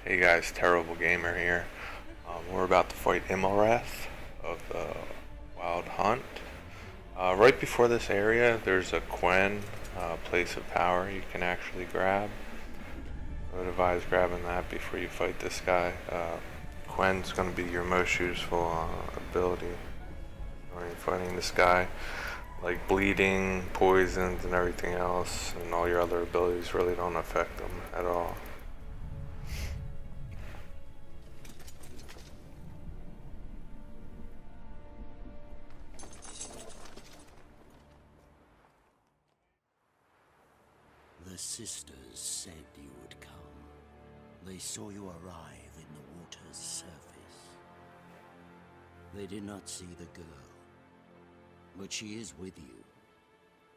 Hey guys, Terrible Gamer here. We're about to fight Imlerith of the Wild Hunt. Right before this area, there's a Quen, place of power you can actually grab. I would advise grabbing that before you fight this guy. Quen's going to be your most useful ability when you're fighting this guy. Like bleeding, poisons, and everything else, and all your other abilities really don't affect them at all. The sisters said you would come. They saw you arrive in the water's surface. They did not see the girl. But she is with you,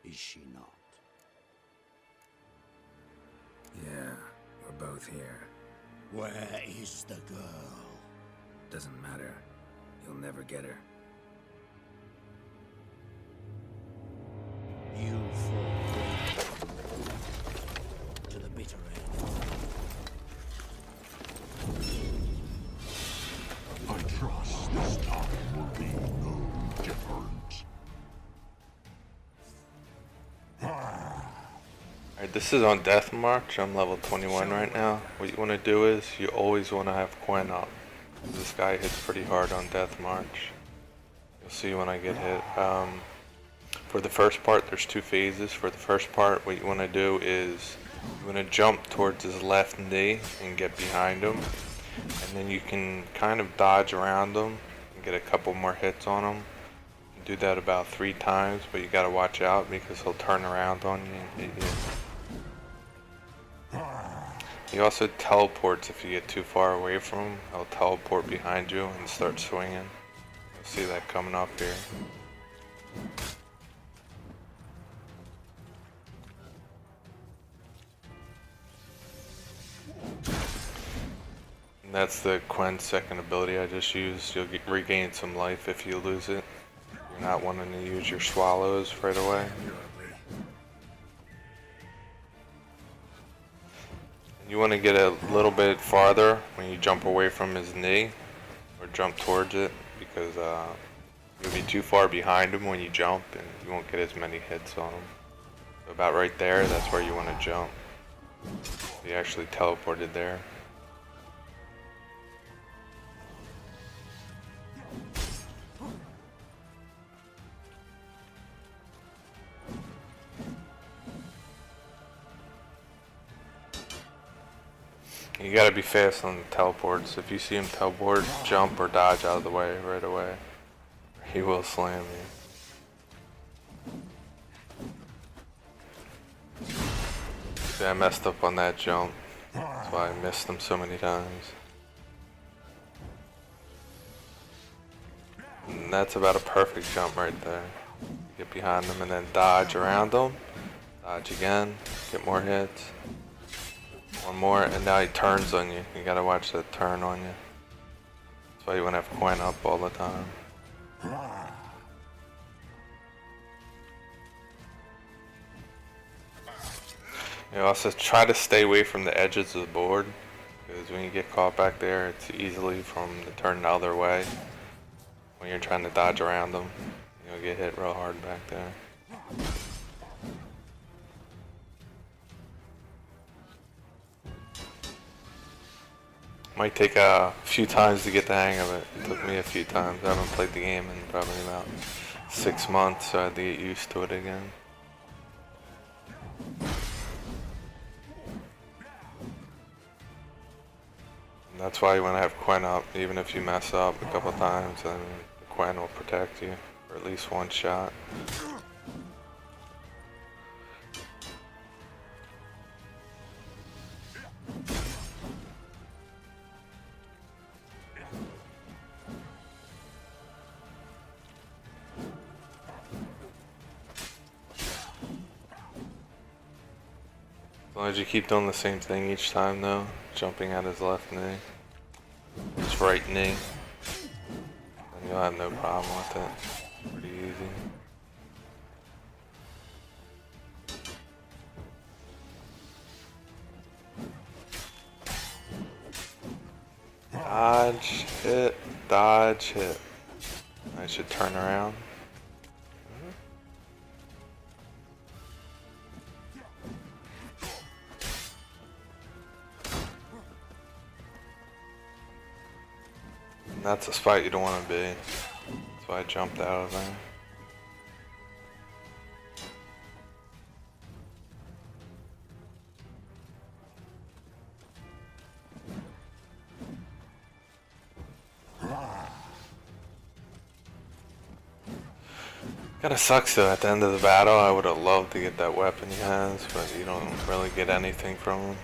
is she not? Yeah, we're both here. Where is the girl? Doesn't matter. You'll never get her. You fall to the bitter end. I trust this time will be no different. Alright, this is on Death March. I'm level 21 right now. What you want to do is you always want to have Quen up. This guy hits pretty hard on Death March. You'll see when I get hit. For the first part, there's two phases. For the first part, what you want to do is you want to jump towards his left knee and get behind him. And then you can kind of dodge around him and get a couple more hits on him. You can do that about 3 times, but you gotta watch out because he'll turn around on you and hit you. He also teleports if you get too far away from him. He'll teleport behind you and start swinging. You'll see that coming up here. And that's the Quen second ability I just used. You'll regain some life if you lose it. You're not wanting to use your swallows right away. You want to get a little bit farther when you jump away from his knee or jump towards it, because you'll be too far behind him when you jump and you won't get as many hits on him. So about right there, that's where you want to jump. He actually teleported there. You gotta be fast on the teleports. If you see him teleport, jump or dodge out of the way right away. He will slam you. See, I messed up on that jump. That's why I missed him so many times. And that's about a perfect jump right there. Get behind him and then dodge around him. Dodge again, get more hits. One more, and now he turns on you. You gotta watch that turn on you. That's why you wanna have Quen up all the time. You also try to stay away from the edges of the board, because when you get caught back there, it's easily from the turn the other way. When you're trying to dodge around them, you'll get hit real hard back there. Might take a few times to get the hang of it. It took me a few times. I haven't played the game in probably about 6 months, so I had to get used to it again. And that's why you want to have Quen up. Even if you mess up a couple times, then the Quen will protect you for at least one shot. As long as you keep doing the same thing each time though, jumping at his left knee, his right knee, then you'll have no problem with it. Pretty easy. Dodge, hit, dodge, hit. I should turn around. And that's a spot you don't want to be. That's why I jumped out of there. Kinda sucks though, at the end of the battle I would have loved to get that weapon he has, but you don't really get anything from him.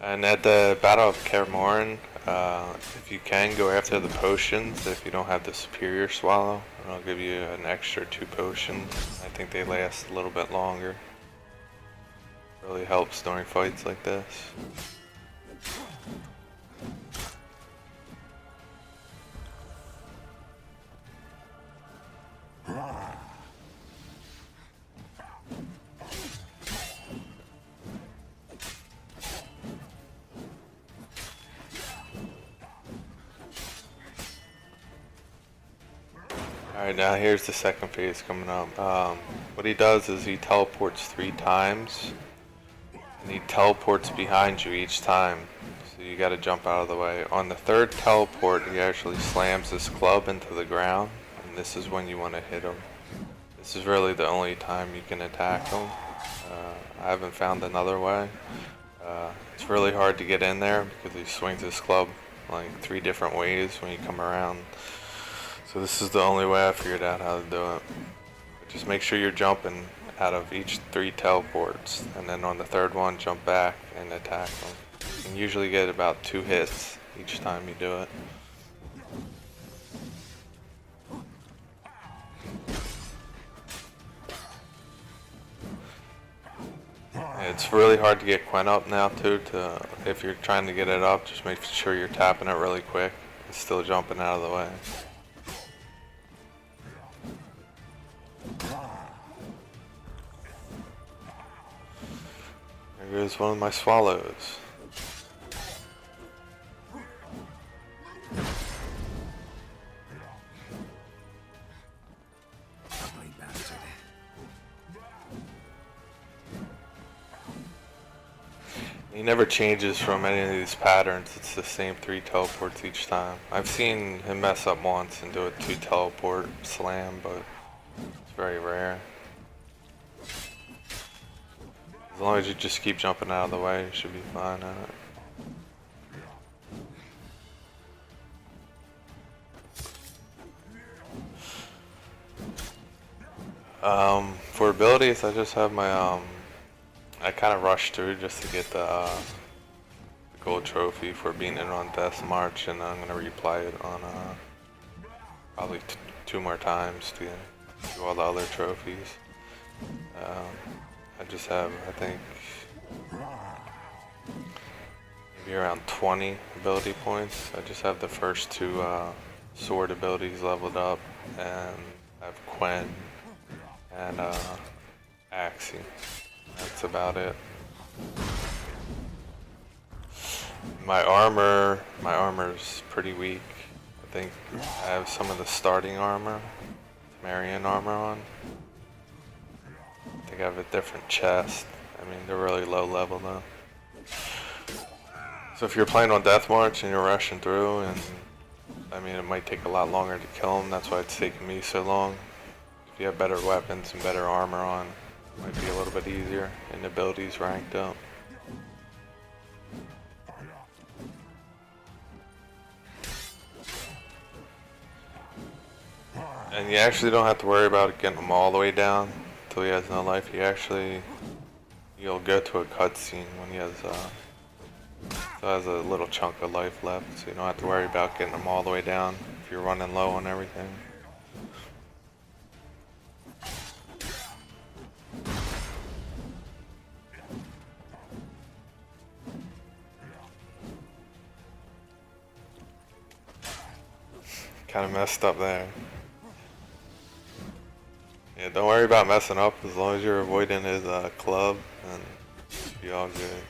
And at the Battle of Kermoran, if you can, go after the potions if you don't have the Superior Swallow. And I'll give you an extra 2 potions. I think they last a little bit longer. Really helps during fights like this. Alright, now here's the second phase coming up. What he does is he teleports 3 times. And he teleports behind you each time. So you gotta jump out of the way. On the 3rd teleport, he actually slams his club into the ground. And this is when you want to hit him. This is really the only time you can attack him. I haven't found another way. It's really hard to get in there because he swings his club like 3 different ways when you come around. So this is the only way I figured out how to do it. But just make sure you're jumping out of each 3 teleports, and then on the 3rd one jump back and attack them. You can usually get about 2 hits each time you do it. It's really hard to get Quen up now too. If you're trying to get it up, just make sure you're tapping it really quick and still jumping out of the way. There goes one of my swallows. He never changes from any of these patterns. It's the same 3 teleports each time. I've seen him mess up once and do a 2 teleport slam, but it's very rare. As long as you just keep jumping out of the way, you should be fine at it. For abilities, I just have my I kind of rushed through just to get the gold trophy for being in on Death March, and I'm gonna replay it on probably 2 more times to do all the other trophies. I just have, I think, maybe around 20 ability points. I just have the first 2 sword abilities leveled up, and I have Quen and Axie. That's about it. My armor's pretty weak. I think I have some of the starting armor, Marion armor on. I think I have a different chest. I mean, they're really low level though. So if you're playing on Death March and you're rushing through, and I mean, it might take a lot longer to kill them. That's why it's taking me so long. If you have better weapons and better armor on, it might be a little bit easier, and abilities ranked up. And you actually don't have to worry about getting him all the way down until he has no life. You'll go to a cutscene when he has a little chunk of life left, so you don't have to worry about getting him all the way down if you're running low on everything. Kind of messed up there. Yeah, don't worry about messing up as long as you're avoiding his club, and be all good.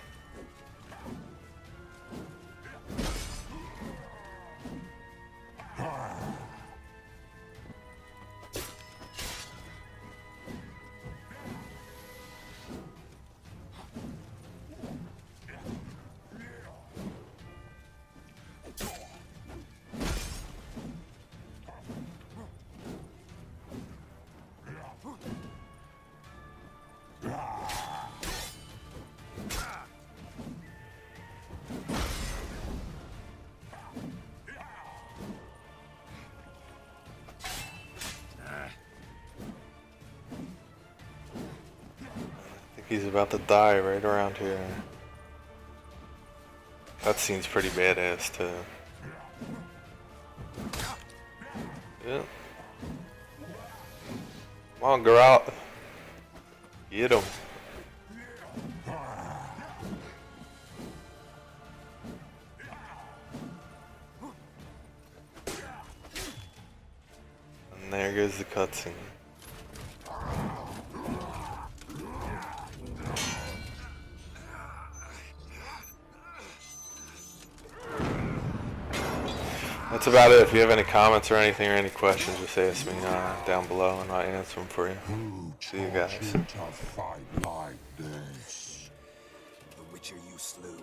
I think he's about to die right around here. That scene's pretty badass too. Yeah. Come on, Geralt. Get him. And there goes the cutscene. That's about it. If you have any comments or anything or any questions, just ask me down below and I'll answer them for you. See you guys. To fight like this. The Witcher you slew.